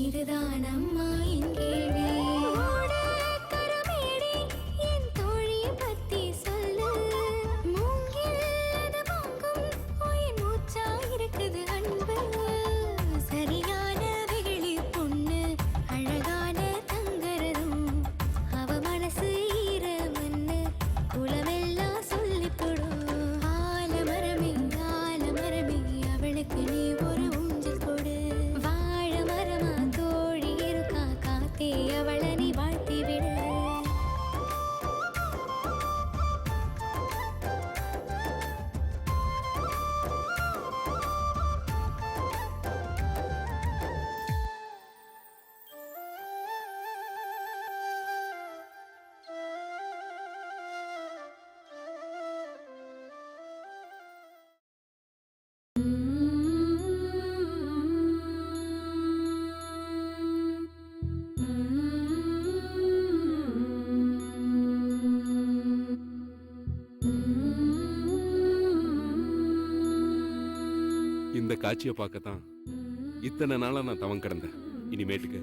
இதுதான் அம்மா என் கேள்வி. ஓட கரமேடி என் தோழியை பத்தி சொல்லு. மூங்கில் அது வாங்கும் உயிர் மூச்சா இருக்குது அன்பு. சரியான வெகுளி பொண்ணு அழகான தங்கரதும். அவ மனசு ஈர மண்ணு குலமெல்லாம் சொல்லி போடும். ஆலமரமே ஆலமரமே அவளுக்கு நீ ஒரு ஊஞ்சல் கொடு. வாழ மரமா தோழி இருக்கா காத்தே அவளை நீ வாழ்த்தி விடு. இந்த காட்சியை பார்க்கத்தான் இத்தனை நாளா நான் தவம் கிடந்தேன். இனிமேட்டுக்கு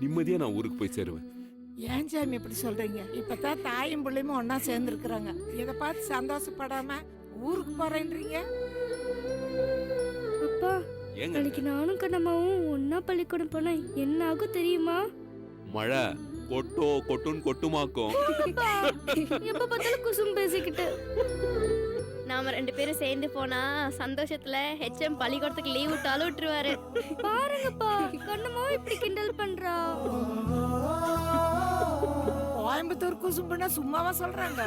நிம்மதியா நான் ஊருக்கு போய் சேருவேன். ஏன் சாமி இப்படி சொல்றீங்க? இப்பதான் தாயும் பிள்ளையும் ஒன்னா சேர்ந்து இருக்கிறாங்க. இதை பார்த்து சந்தோஷப்படாம ஊருக்கு போறேன்றீங்க. அப்பா, ஏங்க நாளைக்கு நானும் கண்ணம்மாவும் ஒன்னா பள்ளிக்கூடம் போனா என்ன ஆகும் தெரியுமா? மழை கொட்டுன்னு கொட்டுமாக்கும். எப்ப பார்த்தாலும் குசும் பேசிக்கிட்டு. நாம 2 பேரும் சேர்ந்து போனா சந்தோஷத்துல ஹெச்எம் பள்ளிக்கூடத்துக்கு லீவ் விட்டாலும் விட்டுருவாரு. பாருங்கப்பா, கண்ணம்மாவும் இப்படி கிண்டல் பண்றா. கோயம்புத்தூர் குசும்புனா சும்மாவா சொல்றாங்க?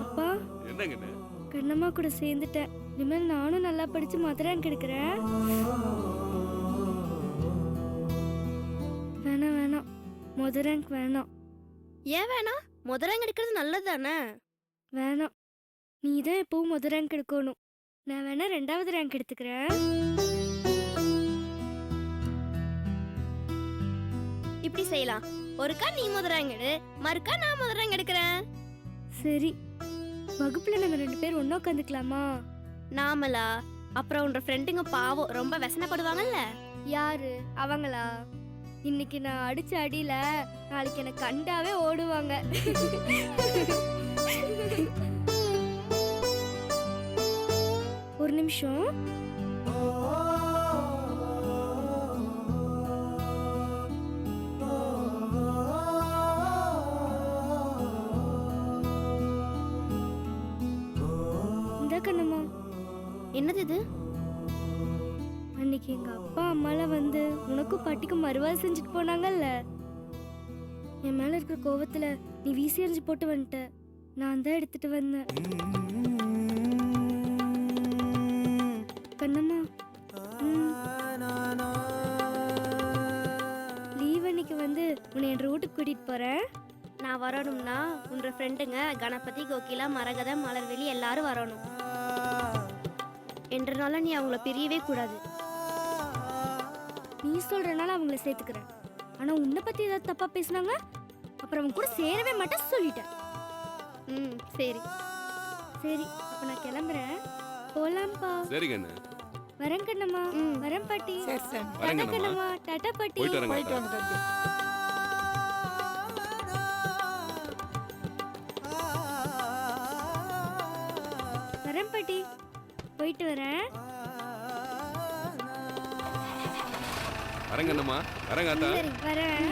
அப்பா, என்னங்கண்ணே? கண்ணம்மா கூட சேர்ந்துட்டேன். இனிமேல் நானும் நல்லா படிச்சு மதுரான் கிடைக்கிறேன். வேணாம், முதல் ரேங்க் வேணாம். ஏன் வேணாம்? முதல் எடுக்கிறது நல்லது தானே. வேணாம், நீ தான் எப்பவும் முதல் ரேங்க் எடுக்கணும். நான் வேணா 2வது ரேங்க் எடுத்துக்கிறேன். இப்படி செய்யலாம். ஒருக்கா நீ முதல் எடு, மறுக்கா நான் முதல் எடுக்கிறேன். சரி, வகுப்புல நம்ம 2 பேர் ஒண்ணா உட்காந்துக்கலாமா? நாமலா? அப்புறம் உன்ற ஃப்ரெண்டுங்க பாவம் ரொம்ப வெசனப்படுவாங்கல்ல. யாரு அவங்களா? இன்னைக்கு நான் அடிச்ச அடியில நாளைக்கு எனக்கு கண்டாவே ஓடுவாங்க. ஒரு நிமிஷம். இந்த கண்ணம்மா, என்னது இது? அன்னைக்கு எங்க அப்பா அம்மாலாம் வந்து உனக்கும் பாட்டிக்கும் மறுவாதை செஞ்சுட்டு போனாங்கல்ல. என் மேல இருக்கிற கோவத்துல நீ வீசி எறிஞ்சு போட்டு வந்துட்ட. நான் தான் எடுத்துட்டு வந்தேன். கண்ணம்மா, லீவ் அன்னைக்கு வந்து உன்னை என் ரூட்டுக்கு கூட்டிட்டு போறேன். நான் வரணும்னா உன்ற ஃப்ரெண்டுங்க கணபதி, கோகிலா, மரகத, மலர்வெளி எல்லாரும் வரணும். என்றனால நீ அவங்கள பிரியவே கூடாது. நீ சொல்றனால அவங்கள சேர்த்துக்கிறேன். ஆனா உன்னை பத்தி ஏதாவது தப்பா பேசினாங்க அப்புறம் அவங்க கூட சேரவே மாட்டேன் சொல்லிட்டேன். சரி சரி, அப்ப நான் கிளம்புறேன். போலாம்பா. சரிங்க அண்ணே. வரேன் கண்ணம்மா. வரேன் பாட்டி. சரி சரி, வரேங்க டாடா கண்ணம்மா. டாடா பாட்டி. போயிட்டு வரேங்க. போயிட்டு வாங்க தம்பி. வரேன் பாட்டி. போயிட்டு வரேன். வரேங்க அண்ணம்மா. வரேங்க ஆத்தா. சரி, வரேன்.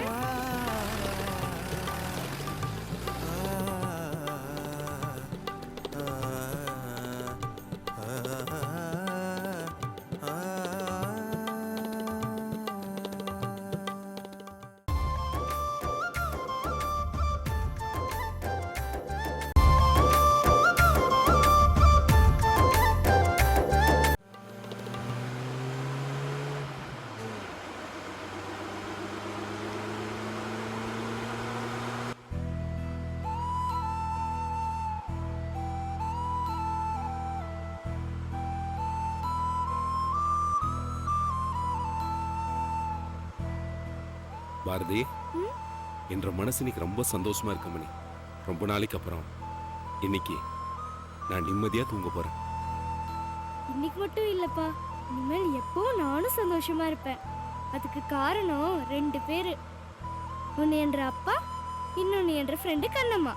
பாரதி, என்ற மனசு இன்னைக்கு ரொம்ப சந்தோஷமா இருக்கு மணி. ரொம்ப நாளைக்கு அப்புறம் இன்னைக்கு நான் நிம்மதியா தூங்க போறேன். இன்னைக்கு மட்டும் இல்லப்பா, இனிமேல் எப்பவும் நானும் சந்தோஷமா இருப்பேன். அதுக்கு காரணம் 2 பேரு. ஒன்னு என்ற அப்பா, இன்னொன்னு என்ற ஃப்ரெண்டு கண்ணம்மா.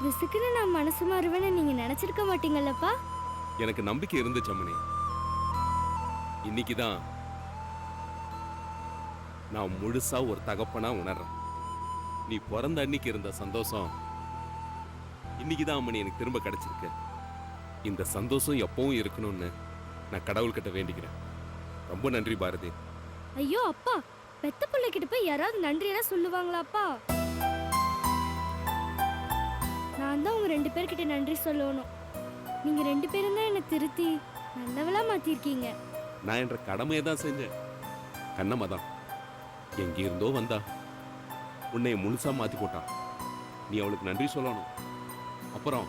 விசுக்குன்னு நான் மனசு மாறுவேன்னு நீங்க நினைச்சிருக்க மாட்டீங்கல்லப்பா? எனக்கு நம்பிக்கை இருந்துச்சு அம்மனி. இன்னைக்குதான் நான் முழுசா ஒரு தகப்பனா உணர்றேன். நீ பிறந்த அன்னைக்கு இருந்த சந்தோஷம் இன்னைக்குதான் அம்மனி எனக்கு திரும்ப கிடைச்சிருக்கு. இந்த சந்தோஷம் எப்பவும் இருக்கணும்னு நான் கடவுள்கிட்ட வேண்டிக்கிறேன். ரொம்ப நன்றி பாரதி. ஐயோ அப்பா, பெத்த பிள்ளைகிட்ட போய் யாராவது நன்றியெல்லாம் சொல்லுவாங்களாப்பா? நான் தான் உங்க 2 பேர்கிட்ட நன்றி சொல்லணும். நீங்க 2 பேரும் தான் என்னை திருத்தி நல்லவளா மாத்திருக்கீங்க. நான் என்ற கடமையை தான் செஞ்சேன். கண்ணம்மா தான் எங்க இருந்தோ வந்தா, உன்னை முழுசா மாத்தி போட்டான். நீ அவளுக்கு நன்றி சொல்லணும். அப்புறம்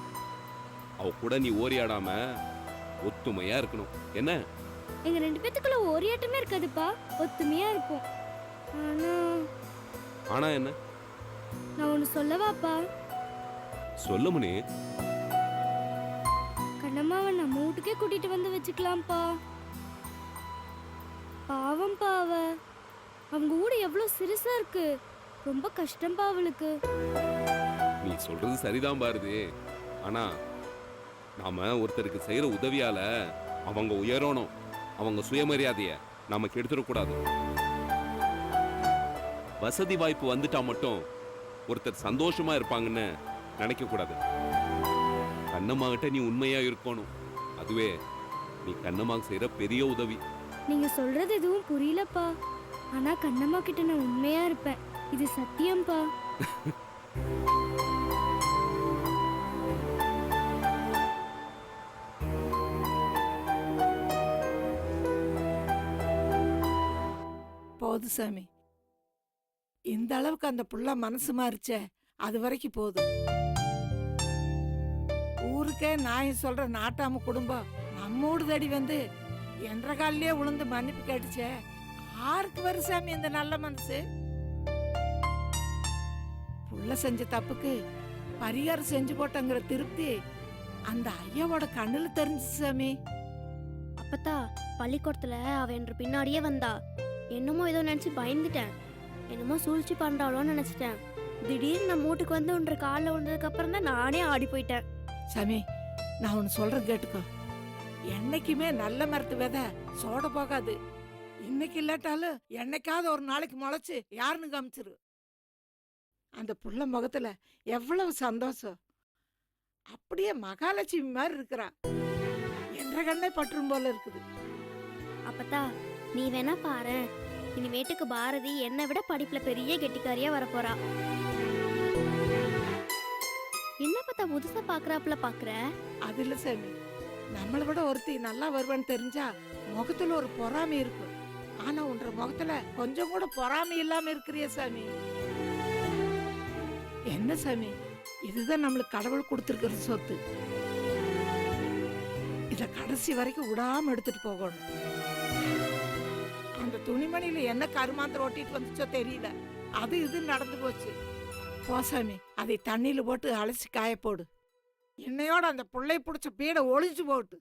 அவ கூட நீ ஓரியாடாம ஒத்துமையா இருக்கணும். என்ன? எங்க 2 பேத்துக்குள்ள ஓரியாட்டமே இருக்காதுப்பா, ஒத்துமையா இருப்போம். ஆனா ஆனா என்ன? நான் ஒன்னு சொல்லவாப்பா? சொல்லுமுனே. கண்ணம்மாவை நம்ம வீட்டுக்கே கூட்டிட்டு வந்து வச்சுக்கலாம்ப்பா. பாவம்ப்பா அவ. அவங்க வீடு எவ்வளவு சிறுசா இருக்கு. ரொம்ப கஷ்டம்பா அவளுக்கு. நீ சொல்றது சரிதான் பாரதி. ஆனா நாம ஒருத்தருக்கு செய்யற உதவியால அவங்க உயரணும். அவங்க சுயமரியாதைய நாம கெடுத்துடக்கூடாது. வசதி வாய்ப்பு வந்துட்டா மட்டும் ஒருத்தர் சந்தோஷமா இருப்பாங்கன்னு நினைக்க கூடாது. கண்ணம்மாகிட்ட நீ உண்மையா இருக்கணும். அதுவே நீ கண்ணம்மா செய்யற பெரிய உதவி. நீங்க சொல்றது எதுவும் புரியலப்பா. ஆனா கண்ணம்மா கிட்ட நான் உண்மையா இருப்பேன். இது சத்தியம்பா. போதும் சாமி, இந்த அளவுக்கு அந்த புள்ள மனசு மாறிச்சே, அது வரைக்கும் போதும். ஊருக்கே நான் சொல்ற நாட்டாம குடும்பம் நம்மோடு தேடி வந்து என்ற காலிலே உளுந்து மன்னிப்பு கேட்டுச்சே, யாருக்கு வரும் சாமி இந்த நல்ல மனசு? புள்ள செஞ்ச தப்புக்கு பரிகாரம் செஞ்சு போட்டங்கிற திருப்தி அந்த ஐயாவோட கண்ணுல தெரிஞ்சு சாமி. அப்பத்தா பள்ளிக்கூடத்துல அவ என்ற பின்னாடியே வந்தா. என்னமோ ஏதோ நினைச்சு பயந்துட்டேன். என்னமோ சூழ்ச்சி பண்றாளோன்னு நினைச்சிட்டேன். திடீர்னு நம்ம வீட்டுக்கு வந்து ஒன்ற காலில் விழுந்ததுக்கு அப்புறம் தான் நானே ஆடி போயிட்டேன். சாமி, நான் ஒன்னு சொல்றேன் கேட்டுக்கோ. என்னைக்குமே நல்ல மரத்து விதை சோட போகாது. இன்னைக்கு இல்லாட்டாலும் என்னைக்காவது ஒரு நாளைக்கு முளைச்சு யாருன்னு காமிச்சிரு. அந்த புள்ள முகத்துல எவ்வளவு சந்தோஷம். அப்படியே மகாலட்சுமி மாதிரி இருக்கிறா. என்ற கண்ணே பற்றும் போல இருக்குது. அப்பத்தா நீ வேணா பாரு, இனிமேட்டுக்கு பாரதி என்னை விட படிப்புல பெரிய கெட்டிக்காரியா வரப்போறா. என்ன பார்த்தா புதுசா பாக்குறாப்புல பாக்குற? அது இல்ல சாமி, நம்மளை விட ஒருத்தி நல்லா வருவான்னு தெரிஞ்சா முகத்துல ஒரு பொறாமை இருக்கு. ஆனா உன்ற முகத்துல கொஞ்சம் கூட பொறாமை இல்லாம இருக்கிறிய சாமி. என்ன சாமி, இதுதான் நம்மளுக்கு கடவுள் கொடுத்திருக்கிற சொத்து. இத கடைசி வரைக்கும் விடாம எடுத்துட்டு போகணும். அந்த துணிமணியில என்ன கருமாந்திரம் ஓட்டிட்டு வந்துச்சோ தெரியல, அது இது நடந்து போச்சு. போசாமி, அதை தண்ணியில போட்டு அலசி காய போடு. என்னையோட அந்த புள்ளை பிடிச்ச பீடை ஒளிஞ்சு போட்டு.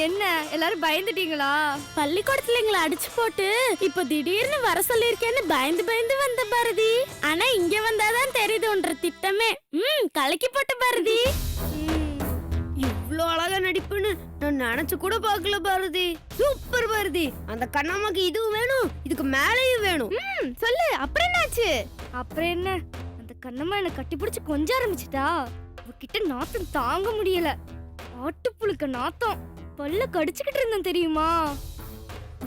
என்ன எல்லாரும் பயந்துட்டீங்களா? பள்ளிக்கூடத்துல எங்களை அடிச்சு போட்டு இப்ப திடீர்னு வர சொல்லிருக்கேன்னு பயந்து பயந்து வந்த பாரதி. ஆனா இங்க வந்தாதான் தெரியுது உன்ற திட்டமே. கலக்கி போட்ட பாரதி. இவ்ளோ அழகா நடிப்புன்னு நான் நினைச்சு கூட பாக்கல பாரதி. சூப்பர் பாரதி. அந்த கண்ணம்மாக்கு இதுவும் வேணும், இதுக்கு மேலேயும் வேணும். சொல்லு, அப்புறம் என்னாச்சு? அப்புறம் என்ன, அந்த கண்ணம்மா என்ன கட்டி பிடிச்சு கொஞ்ச ஆரம்பிச்சிட்டா. அவகிட்ட நாத்தம் தாங்க முடியல. ஆட்டுப்புழுக்க நாத்தம். பல்ல கடிச்சுக்கிட்டு இருந்தேன் தெரியுமா?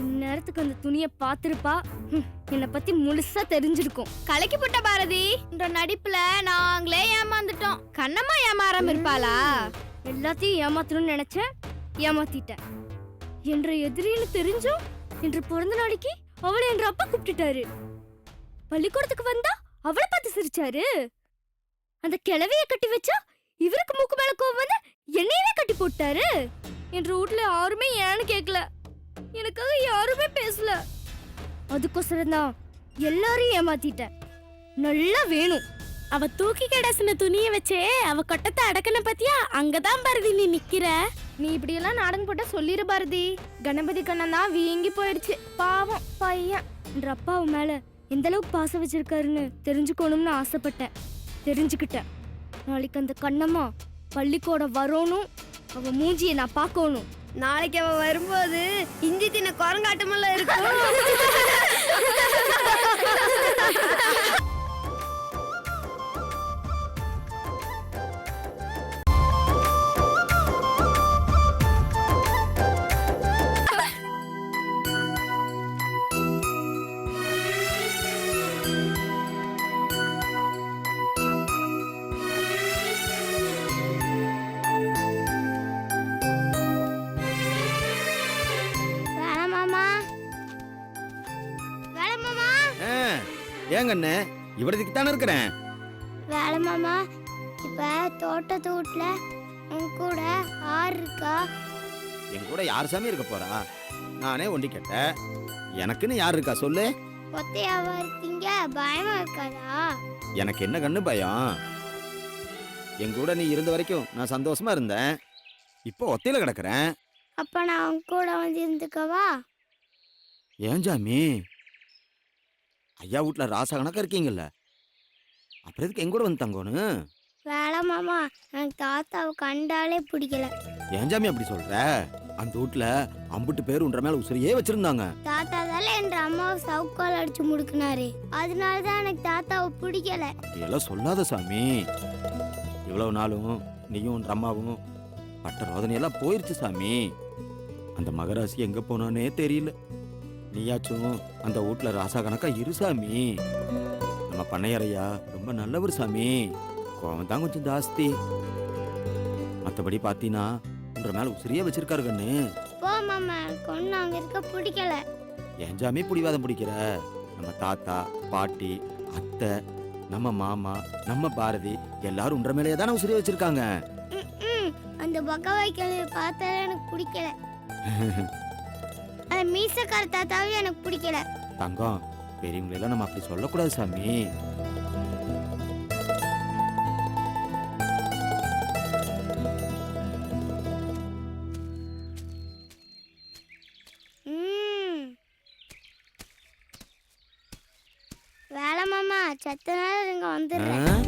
இந்நேரத்துக்கு அந்த துணியை பார்த்திருப்பா. என்னை பத்தி முழுசா தெரிஞ்சிருக்கும். கலக்கி போட்ட பாரதி. இந்த நடிப்புல நாங்களே ஏமாந்துட்டோம். கண்ணம்மா ஏமாறாம இருப்பாளா? எல்லாத்தையும் ஏமாத்தணும்னு நினைச்சேன், ஏமாத்திட்டேன். என்ற எதிரின்னு தெரிஞ்சும் என்ற பிறந்த நாளைக்கு அவளை என்ற அப்பா கூப்பிட்டுட்டாரு. பள்ளிக்கூடத்துக்கு வந்தா அவளை பார்த்து சிரிச்சாரு. அந்த கிழவிய கட்டி வச்சா இவருக்கு மூக்கு மேல கோவம் வந்து என்னையவே கட்டி போட்டாரு. என்ற வீட்ல யாருமே ஏன்னு கேட்கல, எனக்காக யாருமே பேசல. அதுக்கோசரம் தான் எல்லாரையும் ஏமாத்திட்டேன். நல்லா வேணும். அவ தூக்கி கிடசின துணிய வச்சே அவ கொட்டத்தை அடக்கன பத்தியா? அங்கதான் பாரதி நீ நிக்கிற. நீ இப்படி எல்லாம் நாடகம் போட்டா சொல்லிரு பாரதி. கணபதி கண்ணன் தான் வீங்கி போயிடுச்சு. பாவம் பையன். என்ற அப்பாவு மேல எந்த அளவுக்கு பாசம் வச்சிருக்காருன்னு தெரிஞ்சுக்கணும்னு ஆசைப்பட்டேன். தெரிஞ்சுக்கிட்டேன். நாளைக்கு அந்த கண்ணம்மா பள்ளிக்கூடம் வரணும். அவ மூஞ்சியை நான் பார்க்கணும். நாளைக்கு அவ வரும்போது இஞ்சி தின்ன குரங்காட்டமெல்லாம் இருக்கும். ஏங்கண்ணே இவ்வளவுக்கு தானே இருக்கிறேன். வேலை மாமா, இப்ப தோட்டத்து வீட்டுல உன் கூட ஆறு இருக்கா? என் கூட யார் சாமி இருக்க போறா? நானே ஒண்டி கேட்டேன். எனக்குன்னு யார் இருக்கா சொல்லு. ஒத்தையாவா இருக்கீங்க, பயமா இருக்காதா? எனக்கு என்ன கண்ணு பயம்? என் கூட நீ இருந்த வரைக்கும் நான் சந்தோஷமா இருந்தேன். இப்போ ஒத்தையில கிடக்குறேன். அப்ப நான் உன் கூட வந்து இருந்துக்கவா? ஏன் சாமி? ஐயா வீட்டுல ராசா கணக்கா இருக்கீங்கல்ல, அப்புறம் எதுக்கு என் கூட வந்து தங்கணும்? வேலை மாமா, எனக்கு தாத்தாவை கண்டாலே பிடிக்கல. ஏன் சாமி அப்படி சொல்ற? அந்த வீட்டுல அம்புட்டு பேர் உன்ற மேல உசிரியே வச்சிருந்தாங்க. தாத்தா தானே என்ற அம்மாவை சவுக்கால் அடிச்சு முடுக்கினாரு. அதனாலதான் எனக்கு தாத்தாவை பிடிக்கல. அப்படியெல்லாம் சொல்லாத சாமி. இவ்வளவு நாளும் நீயும் உன் அம்மாவும் பட்ட ரோதனையெல்லாம் போயிருச்சு சாமி. அந்த மகராசி எங்க போனானே தெரியல. நீயாச்சும் அந்த வீட்டுல ராசா கணக்கா இரு சாமி. நம்ம பண்ணையறையா ரொம்ப நல்லவர் சாமி. கோவம் தான் கொஞ்சம் ஜாஸ்தி. மத்தபடி பாத்தீங்கன்னா உன்ற மேல உசிரியா வச்சிருக்காரு கண்ணு. போ மாமா, எனக்கு ஒன்னும் அங்க இருக்க பிடிக்கல. ஏன் சாமி பிடிவாதம் பிடிக்கிற? நம்ம தாத்தா பாட்டி அத்தை நம்ம மாமா நம்ம பாரதி எல்லாரும் உன்ற மேலேயே தானே உசிரியா வச்சிருக்காங்க. அந்த பகவாய் கிழமை பார்த்தாலே எனக்கு பிடிக்கல. அந்த மீசக்கார தாத்தாவே எனக்கு பிடிக்கல. தங்கம், பெரியவங்களெல்லாம் நம்ம அப்படி சொல்லக்கூடாது சாமி. வேலை மாமா, சத்த நேரம் இங்க வந்துடுறேன்.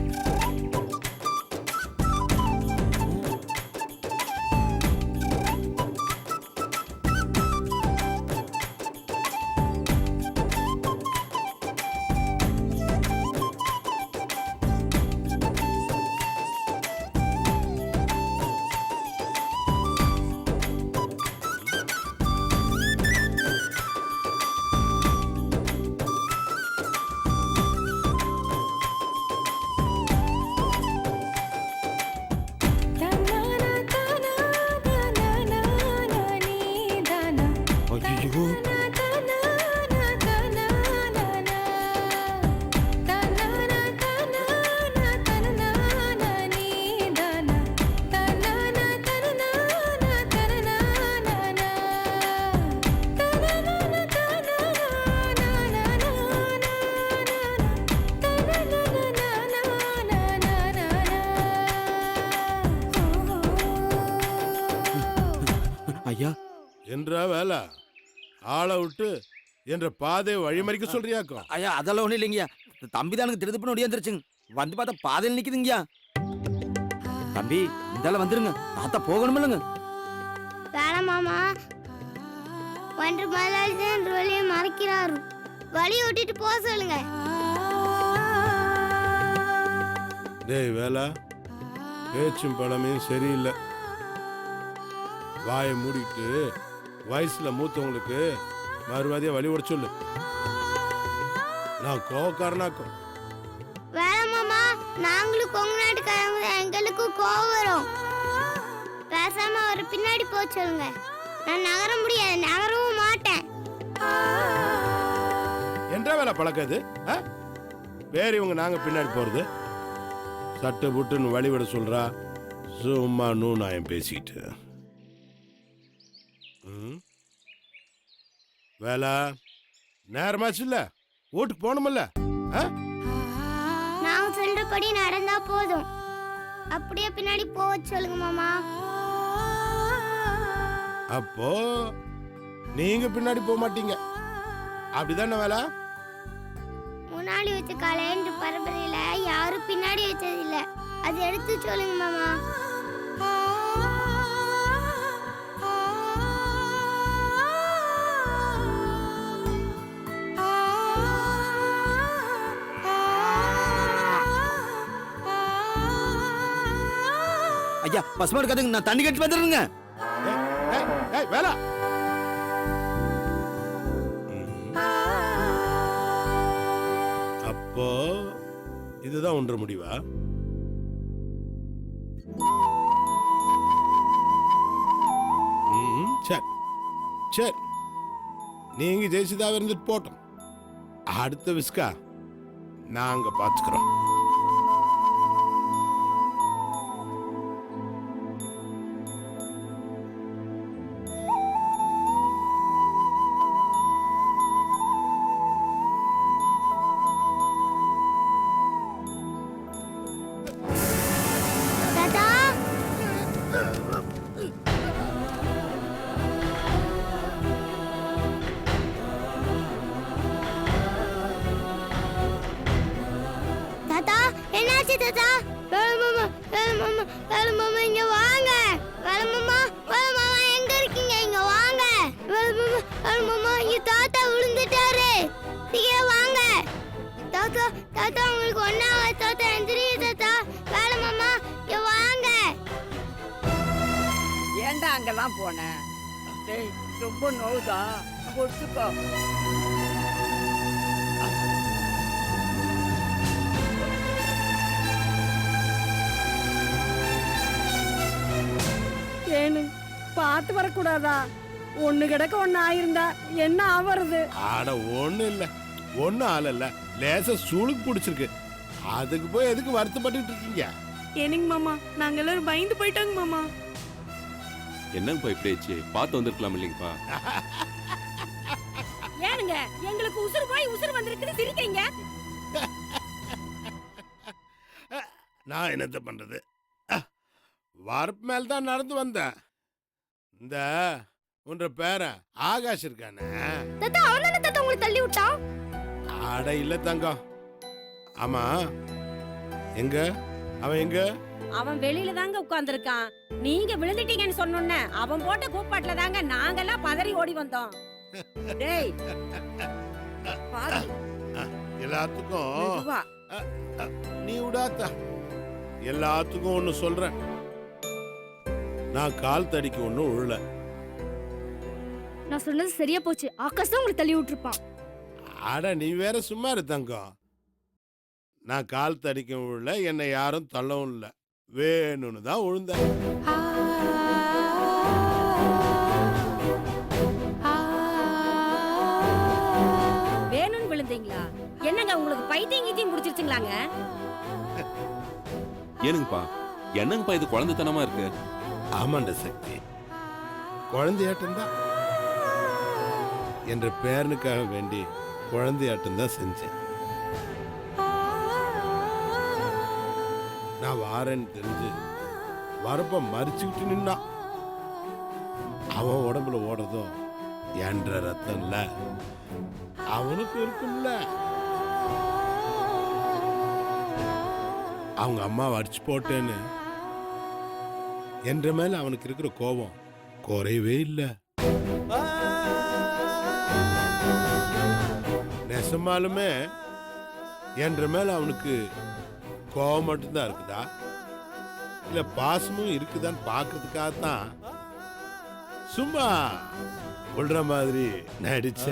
ஏன்றா வேலை ஆளை விட்டு என்ற பாதையை வழிமறிக்க சொல்றியாக்கும்? ஐயா அதெல்லாம் ஒன்றும் இல்லைங்கய்யா. தம்பி தான் எனக்கு திருது பண்ண ஒடியாந்துருச்சுங்க. வந்து பார்த்தா பாதையில் நிற்குதுங்கய்யா. தம்பி இந்தால வந்துருங்க, தாத்தா போகணும் இல்லைங்க. வேணாம் மாமா. ஒன்று முதலாளி தான் வழியை மறைக்கிறாரு. வழி விட்டுட்டு போக சொல்லுங்க. டேய் வேலை, பேச்சும் பழமையும் சரியில்லை. வாயை மூடிட்டு வயசுல மூத்தவங்களுக்கு மறுவாதியா வழி விட சொல்லு. நான் கோவக்காரனாக்கும். வேணாம் மாமா. நாங்களும் கொங்கு நாட்டுக்காரங்க தான், எங்களுக்கு கோவம் வரும். பேசாம ஒரு பின்னாடி போக சொல்லுங்க. நான் நகர முடியாது, நகரவும் மாட்டேன். என்ற வேலை பழக்கம் இது? வேற இவங்க நாங்க பின்னாடி போறது? சட்டு புட்டுன்னு வழிவிட சொல்றா. சும்மா நூநாயம் பேசிட்டு. வேலை நேரமாச்சு இல்ல, வீட்டுக்கு போகணுமில்ல? நான் சொல்றபடி நடந்தா போதும். அப்படியே பின்னாடி போக சொல்லுங்க மாமா. அப்போ நீங்க பின்னாடி போக மாட்டீங்க, அப்படிதானே வேலை? முன்னாடி வச்ச காலேன்ற பரம்பரையில யாரும் பின்னாடி வச்சது இல்ல. அது எடுத்து சொல்லுங்க மாமா. ஐயா பசுமா இருக்காதுங்க, நான் தண்ணி கட்டி வந்துடுங்க. வேலை அப்போ இதுதான் ஒன்ற முடிவா? சரி சரி, நீங்க ஜெயிச்சுதான் இருந்துட்டு போட்டோம். அடுத்த விஸ்கா நாங்க பாத்துக்கிறோம். தாத்தா, தாத்தா என்னாச்சு தாத்தா? வேலை மாமா, வேலை மாமா, வேலை மாமா இங்க வாங்க. வேலை மாமா, வேலை மாமா எங்க இருக்கீங்க? இங்க வாங்க. வேலை மாமா, வேலை மாமா இங்க தாத்தா விழுந்துட்டாரு. சீக்கிரம் வாங்க. தாத்தா, தாத்தா உங்களுக்கு ஒண்ணாவா? தாத்தா எந்திரிங்க தாத்தா. வேலை மாமா இங்க வாங்க. ஏன்டா அங்கெல்லாம் போனேன்? டேய் ரொம்ப நோவுதா, பொறுத்துக்கோ. ஏனு பார்த்து வரக்கூடாதா? ஒண்ணு கிடக்க ஒண்ணு ஆயிருந்தா என்ன ஆவறது? ஆட ஒண்ணு இல்ல, ஒண்ணு ஆளல்ல, லேசா சுளுக்கு பிடிச்சிருக்கு. அதுக்கு போய் எதுக்கு வருத்தப்பட்டு இருக்கீங்க? ஏனுங்க மாமா, நாங்க எல்லாரும் பயந்து போயிட்டாங்க மாமா. என்னங்கப்பா இப்படி ஆச்சு? பார்த்து வந்திருக்கலாம் இல்லைங்கப்பா. ஏனுங்க எங்களுக்கு உசுறு போய் உசுறு வந்திருக்குன்னு சிரிக்கிறீங்க? நான் என்னத்த பண்றது? வரப்பு மேல தான் நடந்து வந்தேன். இந்த உன்ற பேரன் ஆகாஷ் இருக்கானே, தாத்தா அவன் தாத்தா உங்களை தள்ளி விட்டான். ஆட இல்ல தங்கம். ஆமா எங்க அவன்? எங்க அவன் வெளியில தாங்க உட்கார்ந்திருக்கான். நீங்க விழுந்துட்டீங்கன்னு சொன்னோன்னே அவன் போட்ட கூப்பாட்டுல தாங்க நாங்கெல்லாம் பதறி ஓடி வந்தோம். டேய் பாரு, எல்லாத்துக்கும் மெதுவா. நீ விடாத்தா. எல்லாத்துக்கும் ஒண்ணு சொல்றேன், நான் கால் தடிக்கு ஒன்னும் உள்ள. நான் சொன்னது சரியா போச்சு. ஆகாஷ் தான் உங்களை தள்ளி விட்டுருப்பான். ஆட நீ வேற சும்மா இரு தங்கம். நான் கால் தடிக்கவும் உள்ள, என்னை யாரும் தள்ளவும் இல்லை, வேணும்னு தான் விழுந்தேன். வேணும்னு விழுந்தீங்களா? என்னங்க உங்களுக்கு பைத்தியம் கீத்தியம் முடிச்சிருச்சுங்களாங்க? ஏனுங்கப்பா, என்னங்கப்பா இது குழந்தைத்தனமா இருக்கு? ஆமாண்ட சக்தி, குழந்தையாட்டம் தான். என்ற பேரனுக்காக வேண்டி குழந்தையாட்டம் தான் செஞ்சேன். நான் வாரேன்னு தெரிஞ்சு வரப்ப மறிச்சுக்கிட்டு நின்னா. அவன் உடம்புல ஓடுறதும் என்ற ரத்தம் இல்ல, அவனுக்கு இருக்கும்ல. அவங்க அம்மாவை அடிச்சு போட்டேன்னு என்ற மேல அவனுக்கு இருக்கிற கோபம் குறையவே இல்லை. நெசமாலுமே என்ற மேல அவனுக்கு கோபம் மட்டும்தான் இருக்குதா, இல்ல பாசமும் இருக்குதான்னு பாக்குறதுக்காகத்தான் சும்மா கொள்ற மாதிரி நடிச்ச.